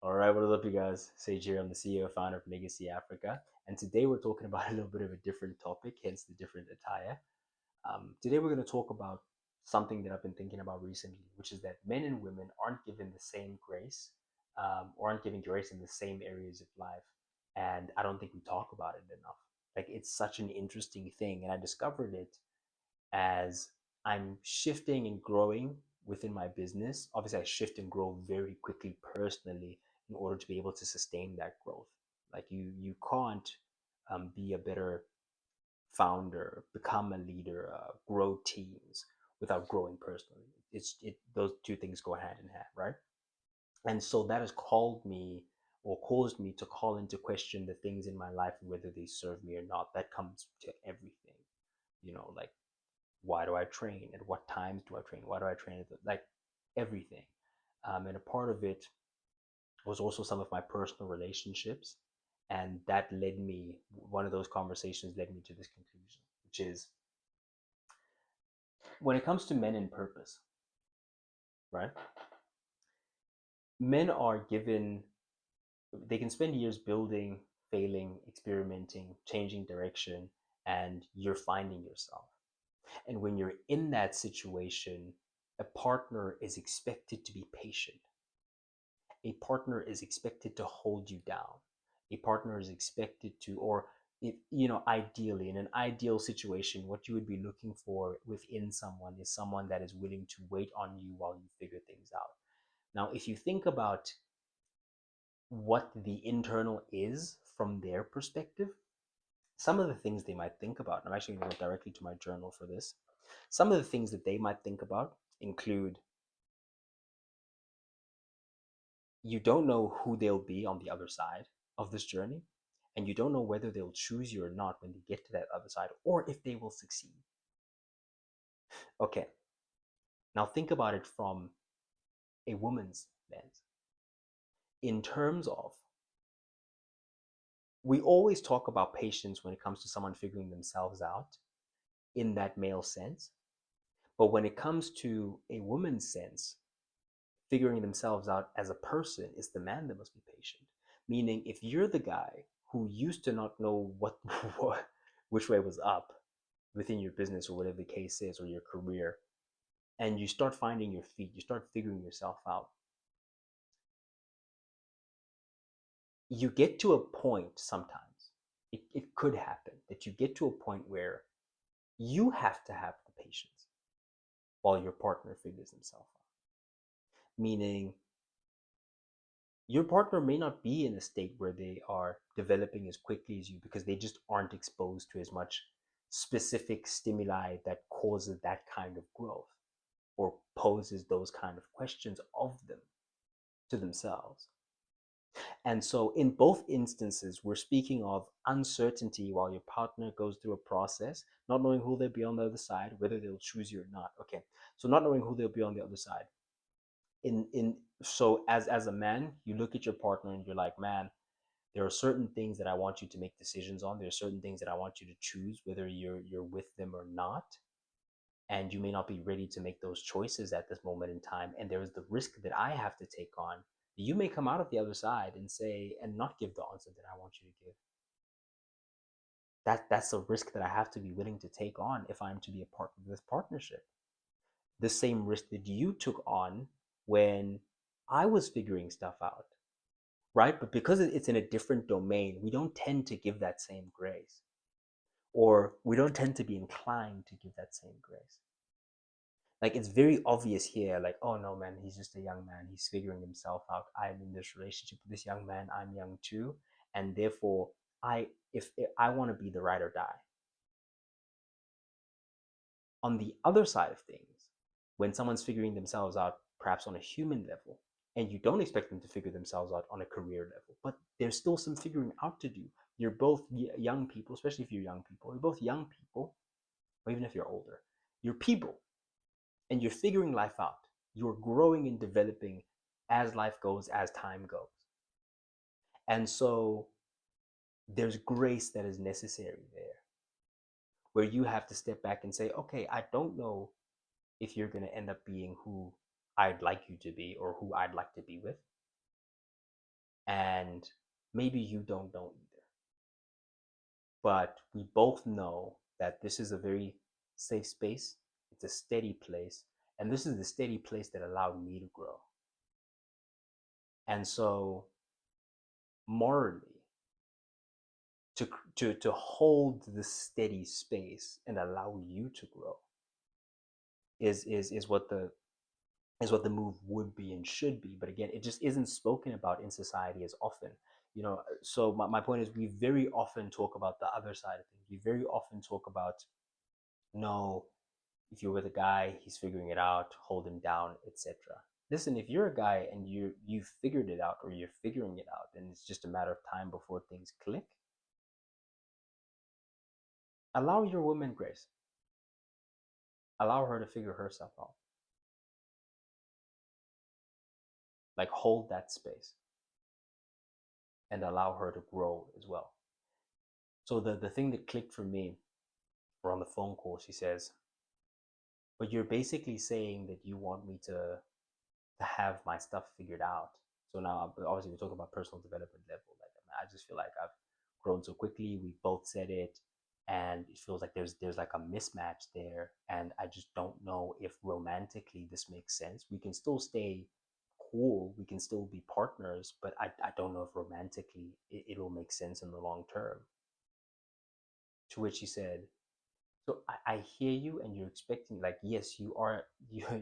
All right, what is up, you guys? Sage here. I'm the CEO and founder of Legacy Africa, and today we're talking about a little bit of a different topic, hence the different attire. Today we're going to talk about something that I've been thinking about recently, which is that men and women aren't given the same grace, or aren't given grace in the same areas of life, and I don't think we talk about it enough. Like it's such an interesting thing, and I discovered it as I'm shifting and growing within my business. Obviously, I shift and grow very quickly personally in order to be able to sustain that growth. Like you can't be a better founder, become a leader, grow teams without growing personally. Those two things go hand in hand, right? And so that has called me or caused me to call into question the things in my life and whether they serve me or not. That comes to everything, like why do I train? At what times do I train? Why do I train? Like everything. And a part of it was also some of my personal relationships. And that led me, one of those conversations led me to this conclusion, which is when it comes to men and purpose, right? Men are given, they can spend years building, failing, experimenting, changing direction, and you're finding yourself. And when you're in that situation, a partner is expected to be patient. A partner is expected to hold you down. A partner is expected to, or if, ideally, in an ideal situation, what you would be looking for within someone is someone that is willing to wait on you while you figure things out. Now, if you think about what the internal is from their perspective, some of the things they might think about, and I'm actually going to go directly to my journal for this. Some of the things that they might think about include you don't know who they'll be on the other side of this journey, and you don't know whether they'll choose you or not when they get to that other side, or if they will succeed. Okay, now think about it from a woman's lens. In terms of, we always talk about patience when it comes to someone figuring themselves out in that male sense. But when it comes to a woman's sense, figuring themselves out as a person is the man that must be patient. Meaning, if you're the guy who used to not know what which way was up within your business or whatever the case is, or your career, and you start finding your feet, you start figuring yourself out, you get to a point sometimes, it could happen that you get to a point where you have to have the patience while your partner figures himself out. Meaning, your partner may not be in a state where they are developing as quickly as you because they just aren't exposed to as much specific stimuli that causes that kind of growth or poses those kind of questions of them to themselves. And so, in both instances, we're speaking of uncertainty while your partner goes through a process, not knowing who they'll be on the other side, whether they'll choose you or not. Okay, so not knowing who they'll be on the other side. So as a man, you look at your partner and you're like, man, there are certain things that I want you to make decisions on. There are certain things that I want you to choose, whether you're with them or not. And you may not be ready to make those choices at this moment in time. And there is the risk that I have to take on. You may come out of the other side and say and not give the answer that I want you to give. That's a risk that I have to be willing to take on if I'm to be a part of this partnership. The same risk that you took on when I was figuring stuff out, right? But because it's in a different domain, we don't tend to give that same grace, or we don't tend to be inclined to give that same grace. Like it's very obvious here, like, oh no, man, he's just a young man. He's figuring himself out. I'm in this relationship with this young man. I'm young too. And therefore, if I want to be the ride or die. On the other side of things, when someone's figuring themselves out, perhaps on a human level, and you don't expect them to figure themselves out on a career level, but there's still some figuring out to do. You're both young people, especially if you're young people. You're both young people, or even if you're older. You're people, and you're figuring life out. You're growing and developing as life goes, as time goes. And so there's grace that is necessary there, where you have to step back and say, okay, I don't know if you're going to end up being who I'd like you to be or who I'd like to be with. And maybe you don't know either, but we both know that this is a very safe space. It's a steady place. And this is the steady place that allowed me to grow. And so, morally, to hold the steady space and allow you to grow is what the move would be and should be. But again, it just isn't spoken about in society as often. So my point is, we very often talk about the other side of things. We very often talk about, no, if you're with a guy, he's figuring it out, hold him down, etc. Listen, if you're a guy and you've figured it out, or you're figuring it out, and it's just a matter of time before things click, allow your woman grace. Allow her to figure herself out. Like, hold that space and allow her to grow as well. So the thing that clicked for me, or on the phone call, she says, but you're basically saying that you want me to have my stuff figured out. So now, obviously, we're talking about personal development level. Like, I just feel like I've grown so quickly. We both said it, and it feels like there's like a mismatch there, and I just don't know if romantically this makes sense. We can still stay cool. We can still be partners, but I don't know if romantically it'll make sense in the long term. To which he said, so I hear you, and you're expecting, like, yes, you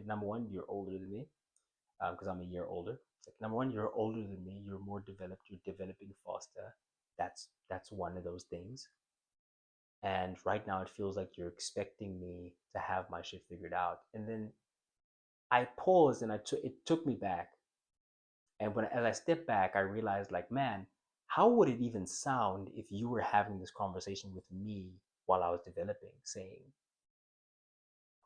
number one, you're older than me, because I'm a year older. Like, number one, you're older than me, you're more developed, you're developing faster. That's one of those things. And right now, it feels like you're expecting me to have my shit figured out. And then I paused, and it took me back. And as I stepped back, I realized, like, man, how would it even sound if you were having this conversation with me while I was developing, saying,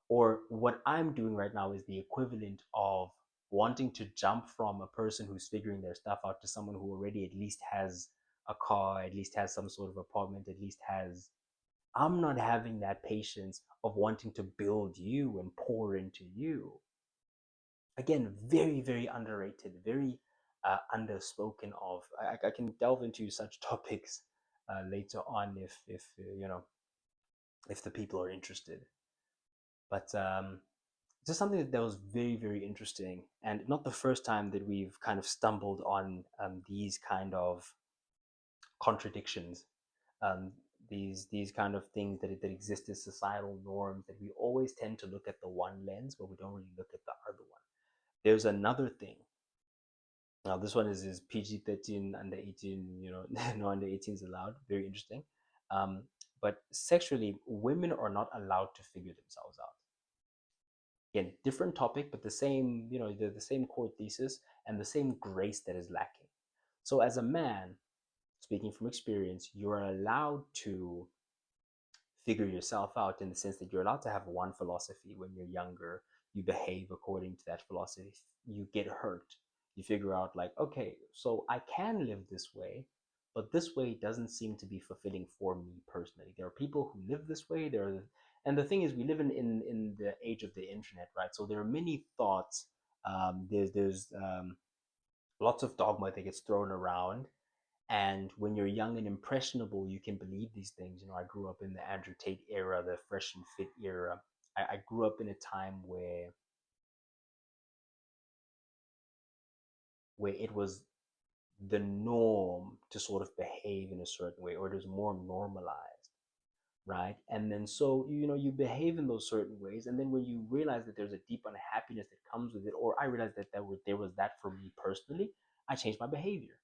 or what I'm doing right now is the equivalent of wanting to jump from a person who's figuring their stuff out to someone who already at least has a car, at least has some sort of apartment, at least has. I'm not having that patience of wanting to build you and pour into you. Again, very, very underrated, very underspoken of. I can delve into such topics later on, if the people are interested. But just something that was very, very interesting, and not the first time that we've kind of stumbled on these kind of contradictions, um, these kind of things that exist as societal norms, that we always tend to look at the one lens, but we don't really look at the other one. There's another thing. Now, this one is PG-13, under 18. No under 18s allowed. Very interesting. But sexually, women are not allowed to figure themselves out. Again, different topic, but the same, the same core thesis and the same grace that is lacking. So as a man, speaking from experience, you're allowed to figure yourself out, in the sense that you're allowed to have one philosophy. When you're younger, you behave according to that philosophy. You get hurt, you figure out, like, okay, so I can live this way, but this way doesn't seem to be fulfilling for me personally. There are people who live this way. And the thing is, we live in the age of the internet, right? So there are many thoughts. There's lots of dogma that gets thrown around, and when you're young and impressionable, you can believe these things. I grew up in the Andrew Tate era, the fresh and fit era. I grew up in a time where it was the norm to sort of behave in a certain way, or it was more normalized, right? And then, so, you behave in those certain ways, and then when you realize that there's a deep unhappiness that comes with it, or I realized that there was that for me personally, I changed my behavior,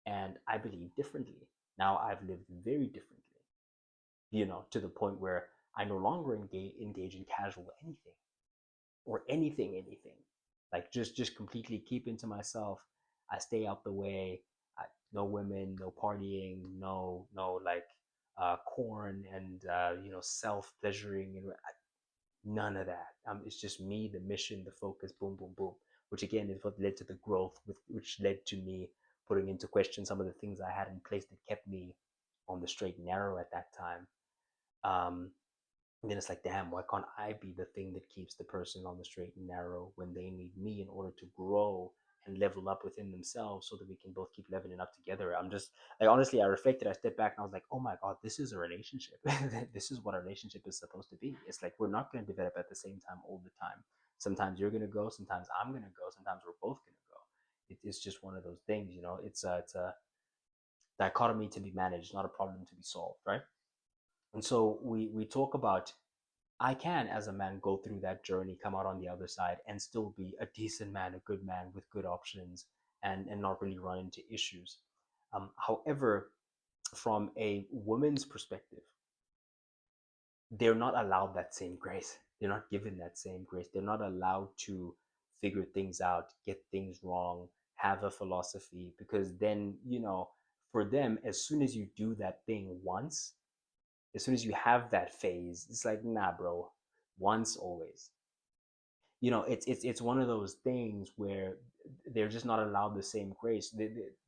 and I believe differently. Now I've lived very differently, to the point where I no longer engage in casual anything, or anything. Like, just completely keep into myself. I stay out the way. No women, no partying, no like corn and self pleasuring, and none of that. It's just me, the mission, the focus, boom, boom, boom. Which again is what led to the growth, which led to me putting into question some of the things I had in place that kept me on the straight and narrow at that time. And then it's like, damn, why can't I be the thing that keeps the person on the straight and narrow when they need me in order to grow and level up within themselves so that we can both keep leveling up together. I'm just like, honestly, I reflected, I stepped back and I was like, oh my God, this is a relationship. This is what a relationship is supposed to be. It's like we're not going to develop at the same time all the time. Sometimes you're going to go, sometimes I'm going to go, sometimes we're both going to go. It's just one of those things, you know. It's a dichotomy to be managed, not a problem to be solved, right? And so we talk about, I can, as a man, go through that journey, come out on the other side, and still be a decent man, a good man with good options, and not really run into issues. However, from a woman's perspective, they're not allowed that same grace. They're not given that same grace. They're not allowed to figure things out, get things wrong, have a philosophy, because then, you know, for them, as soon as you do that thing once, as soon as you have that phase, it's like, nah, bro, once, always. You know, it's one of those things where they're just not allowed the same grace.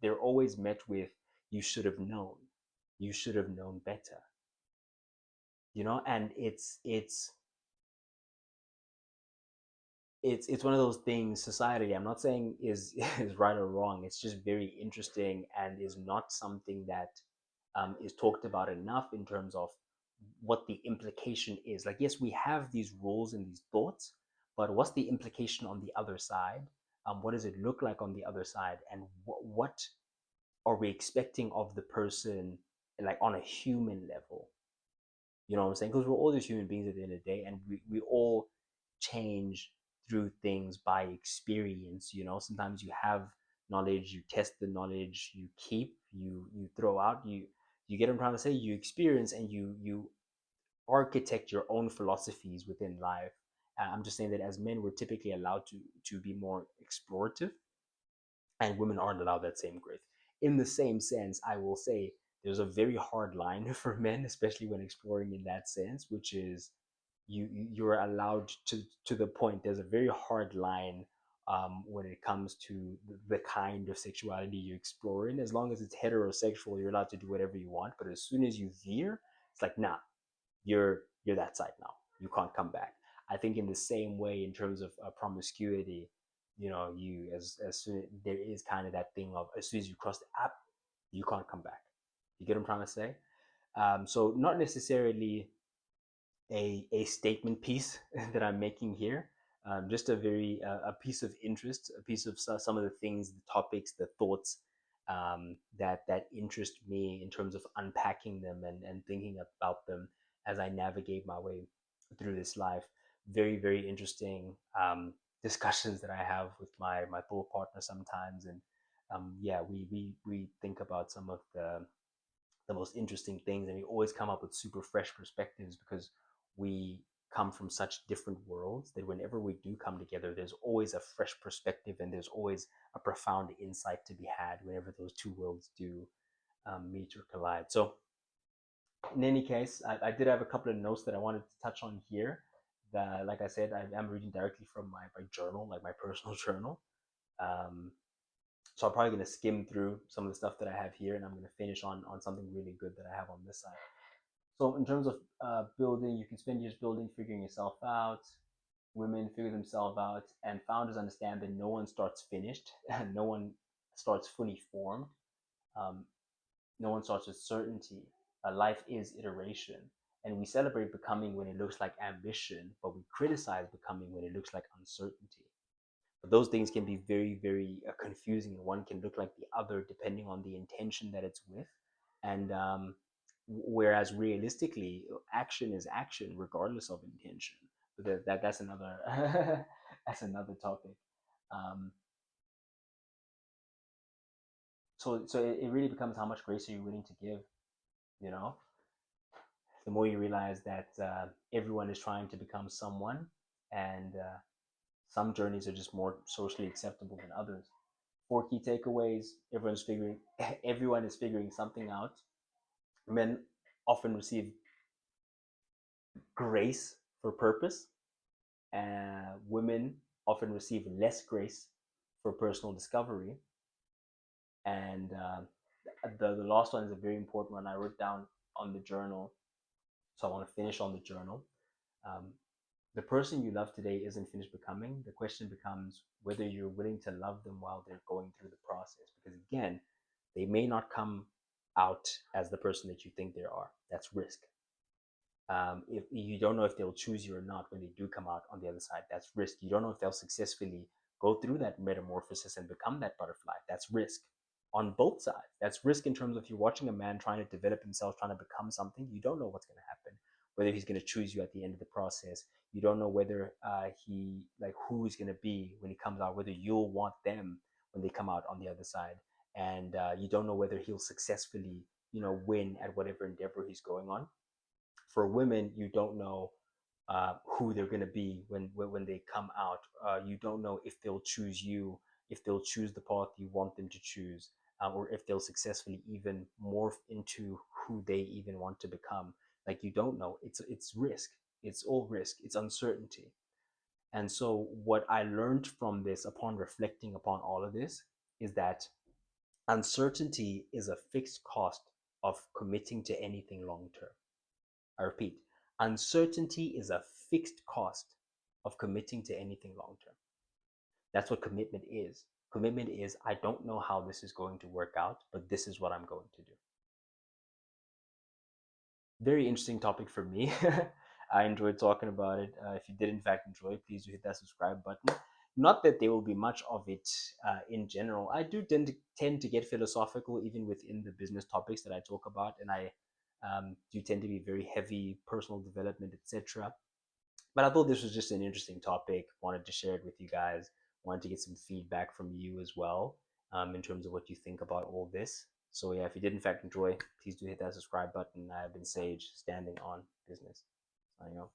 They're always met with, you should have known, you should have known better, you know. And it's one of those things, society, I'm not saying is is right or wrong, it's just very interesting and is not something that is talked about enough in terms of what the implication is. Like, yes, we have these rules and these thoughts, but what's the implication on the other side? What does it look like on the other side? And what are we expecting of the person, like on a human level? You know what I'm saying? Because we're all just human beings at the end of the day, and we all change through things by experience. You know, sometimes you have knowledge, you test the knowledge, you keep, you throw out, you get what I'm trying to say. You experience and you architect your own philosophies within life. I'm just saying that as men, we're typically allowed to be more explorative, and women aren't allowed that same grace. In the same sense, I will say there's a very hard line for men, especially when exploring in that sense, which is you're allowed to the point. There's a very hard line when it comes to the kind of sexuality you explore in. As long as it's heterosexual, you're allowed to do whatever you want. But as soon as you veer, it's like, nah, you're that side now. You can't come back. I think in the same way, in terms of promiscuity, you know, you as soon, there is kind of that thing of, as soon as you cross the app, you can't come back. You get what I'm trying to say? So not necessarily a statement piece that I'm making here. Just a very a piece of interest, a piece of some of the things, the topics, the thoughts that interest me in terms of unpacking them and thinking about them as I navigate my way through this life. Very, very interesting discussions that I have with my thought partner sometimes, and yeah, we think about some of the most interesting things, and we always come up with super fresh perspectives because we come from such different worlds that whenever we do come together, there's always a fresh perspective and there's always a profound insight to be had whenever those two worlds do meet or collide. So in any case, I did have a couple of notes that I wanted to touch on here. That, like I said, I am reading directly from my journal, like my personal journal. um, so I'm probably going to skim through some of the stuff that I have here, and I'm going to finish on something really good that I have on this side. So in terms of building, you can spend years building, figuring yourself out. Women figure themselves out, and founders understand that no one starts finished, and no one starts fully formed. Um, no one starts with certainty. Life is iteration, and we celebrate becoming when it looks like ambition, but we criticize becoming when it looks like uncertainty. But those things can be very, very confusing, and one can look like the other depending on the intention that it's with. And whereas realistically, action is action regardless of intention. But that's another that's another topic. Um, so it really becomes, how much grace are you willing to give? You know, the more you realize that everyone is trying to become someone, and some journeys are just more socially acceptable than others. Four key takeaways: everyone is figuring something out. Men often receive grace for purpose, and women often receive less grace for personal discovery. And the last one is a very important one I wrote down on the journal, so I want to finish on the journal. Um, The person you love today isn't finished becoming. The question becomes whether you're willing to love them while they're going through the process. Because again, they may not come out as the person that you think they are. That's risk. If you don't know if they'll choose you or not when they do come out on the other side, that's risk. You don't know if they'll successfully go through that metamorphosis and become that butterfly. That's risk on both sides. That's risk in terms of you're watching a man trying to develop himself, trying to become something. You don't know what's going to happen, whether he's going to choose you at the end of the process. You don't know whether like who he's going to be when he comes out, whether you'll want them when they come out on the other side. And you don't know whether he'll successfully, win at whatever endeavor he's going on. For women, you don't know who they're going to be when they come out. You don't know if they'll choose you, if they'll choose the path you want them to choose, or if they'll successfully even morph into who they even want to become. Like you don't know. It's risk. It's all risk. It's uncertainty. And so what I learned from this, upon reflecting upon all of this, is that uncertainty is a fixed cost of committing to anything long term. I repeat, uncertainty is a fixed cost of committing to anything long term. That's what commitment is. Commitment is, I don't know how this is going to work out, but this is what I'm going to do. Very interesting topic for me. I enjoyed talking about it. If you did, in fact, enjoy, please do hit that subscribe button. Not that there will be much of it in general. I do tend to get philosophical even within the business topics that I talk about, and I do tend to be very heavy personal development, etc. But I thought this was just an interesting topic. Wanted to share it with you guys. Wanted to get some feedback from you as well, in terms of what you think about all this. So yeah, if you did in fact enjoy, please do hit that subscribe button. I have been Sage, standing on business. Signing off.